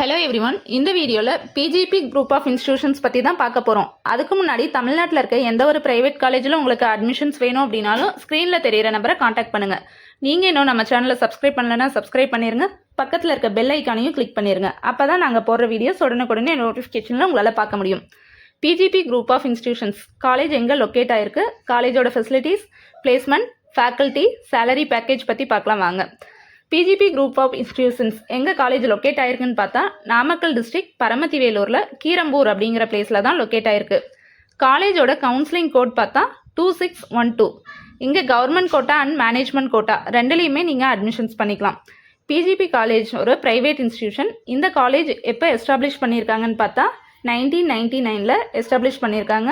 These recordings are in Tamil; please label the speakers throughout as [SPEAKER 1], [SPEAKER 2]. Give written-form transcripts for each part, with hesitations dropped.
[SPEAKER 1] ஹலோ எவ்ரிவன், இந்த வீடியோவில் பிஜிபி குரூப் ஆஃப் இன்ஸ்டிடியூஷன்ஸ் பற்றி தான் பார்க்க போகிறோம். அதுக்கு முன்னாடி தமிழ்நாட்டில் இருக்க எந்த ஒரு ப்ரைவேட் காலேஜில் உங்களுக்கு அட்மிஷன்ஸ் வேணும் அப்படின்னாலும் ஸ்க்ரீனில் தெரியிற நம்பரை காண்டாக்ட் பண்ணுங்கள். நீங்கள் இன்னும் நம்ம சேனலை சப்ஸ்கிரைப் பண்ணலைன்னா சப்ஸ்கிரைப் பண்ணிடுங்க. பக்கத்தில் இருக்க பெல் ஐக்கானையும் கிளிக் பண்ணிடுங்க. அப்போ தான் நாங்கள் போடுற வீடியோஸ் உடனுக்குடனே நோட்டிஃபிகேஷனில் உங்களால் பார்க்க முடியும். PGP group of institutions college எங்கே லொக்கேட் ஆகிருக்கு, காலேஜோட facilities, placement, faculty, salary package பற்றி பார்க்கலாம் வாங்க. பிஜிபி குரூப் ஆஃப் இன்ஸ்டிடியூஷன்ஸ் எங்கள் காலேஜ் லொக்கேட் ஆயிருக்குன்னு பார்த்தா நாமக்கல் டிஸ்ட்ரிக்ட் பரமத்திவேலூரில் கீரம்பூர் அப்படிங்கிற பிளேஸில் தான் லொக்கேட் ஆயிருக்கு. காலேஜோட கவுன்சிலிங் கோட் பார்த்தா 2612. இங்கே government quota and management quota ரெண்டுலேயுமே நீங்கள் அட்மிஷன்ஸ் பண்ணிக்கலாம். பிஜிபி காலேஜ் ஒரு ப்ரைவேட் இன்ஸ்டிடியூஷன். இந்த காலேஜ் எப்போ எஸ்டாப்ளிஷ் பண்ணியிருக்காங்கன்னு பார்த்தா 1999 எஸ்டாப்ளிஷ் பண்ணியிருக்காங்க.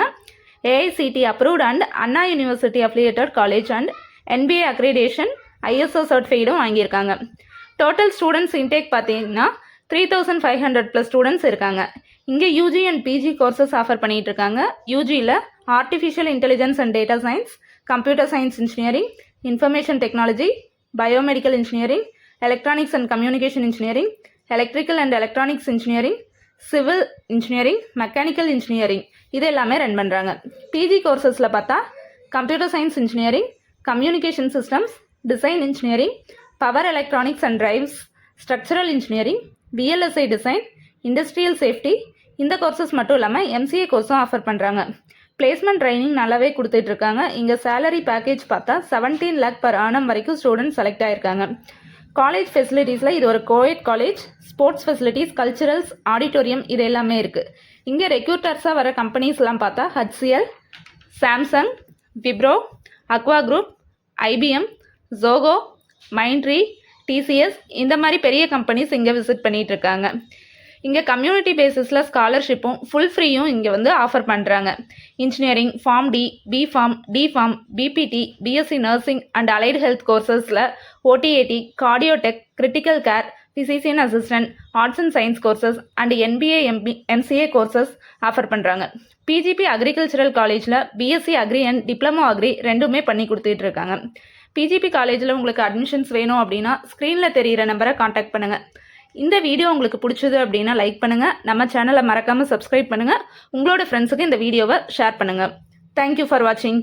[SPEAKER 1] AICTE approved and Anna university affiliated college and NBA accreditation ISO சர்டிஃபைடும் வாங்கியிருக்காங்க. டோட்டல் ஸ்டூடெண்ட்ஸ் இன்டேக் பார்த்தீங்கன்னா 3500+ ஸ்டூடெண்ட்ஸ் இருக்காங்க. இங்கே UG and PG courses offer பண்ணிகிட்டு இருக்காங்க. யூஜியில் artificial intelligence and data science, computer science engineering, information technology, biomedical engineering, electronics and communication engineering, electrical and electronics engineering, civil engineering, mechanical engineering இது எல்லாமே ரன் பண்ணுறாங்க. பிஜி கோர்சஸில் பார்த்தா computer science engineering, communication systems, design engineering, power electronics and drives, structural engineering, VLSI design, industrial safety இந்த கோர்சஸ் மட்டும் இல்லாமல் MCA கோர்ஸும் ஆஃபர் பண்ணுறாங்க. பிளேஸ்மெண்ட் ட்ரைனிங் நல்லாவே கொடுத்துட்ருக்காங்க. இங்கே சேலரி பேக்கேஜ் பார்த்தா 17 lakh per annum வரைக்கும் ஸ்டூடெண்ட்ஸ் செலக்ட் ஆகிருக்காங்க. காலேஜ் ஃபெசிலிட்டிஸில் இது ஒரு coed college. Sports facilities, culturals, auditorium இது எல்லாமே இருக்குது. இங்கே ரெக்ரூட்டர்ஸாக வர கம்பெனிஸ்லாம் பார்த்தா HCL, Samsung, Wipro, Aqua Group, IBM, Zoho, Mindtree, TCS இந்த மாதிரி பெரிய கம்பெனிஸ் இங்கே விசிட் பண்ணிகிட்டு இருக்காங்க. இங்கே கம்யூனிட்டி பேசிஸில் ஸ்காலர்ஷிப்பும் ஃபுல் ஃப்ரீயும் இங்கே ஆஃபர் பண்ணுறாங்க. Engineering, pharm d, B.Pharm, D.Pharm, BPT, BSc nursing and allied health கோர்சஸில் OTAT, cardio tech, critical care, physician assistant, arts and science courses and NBA MCA courses offer பண்ணுறாங்க. பிஜிபி அக்ரிகல்ச்சரல் காலேஜில் BSc agri and diploma agri ரெண்டுமே பண்ணி கொடுத்துட்டு இருக்காங்க. பிஜிபி காலேஜில் உங்களுக்கு அட்மிஷன்ஸ் வேணும் அப்படின்னா ஸ்க்ரீனில் தெரிகிற நம்பரை காண்டாக்ட் பண்ணுங்கள். இந்த வீடியோ உங்களுக்கு பிடிச்சது அப்படின்னா லைக் பண்ணுங்கள். நம்ம சேனலை மறக்காமல் சப்ஸ்கிரைப் பண்ணுங்கள். உங்களோட ஃப்ரெண்ட்ஸுக்கு இந்த வீடியோவை ஷேர் பண்ணுங்கள். தேங்க்யூ ஃபார் வாட்சிங்.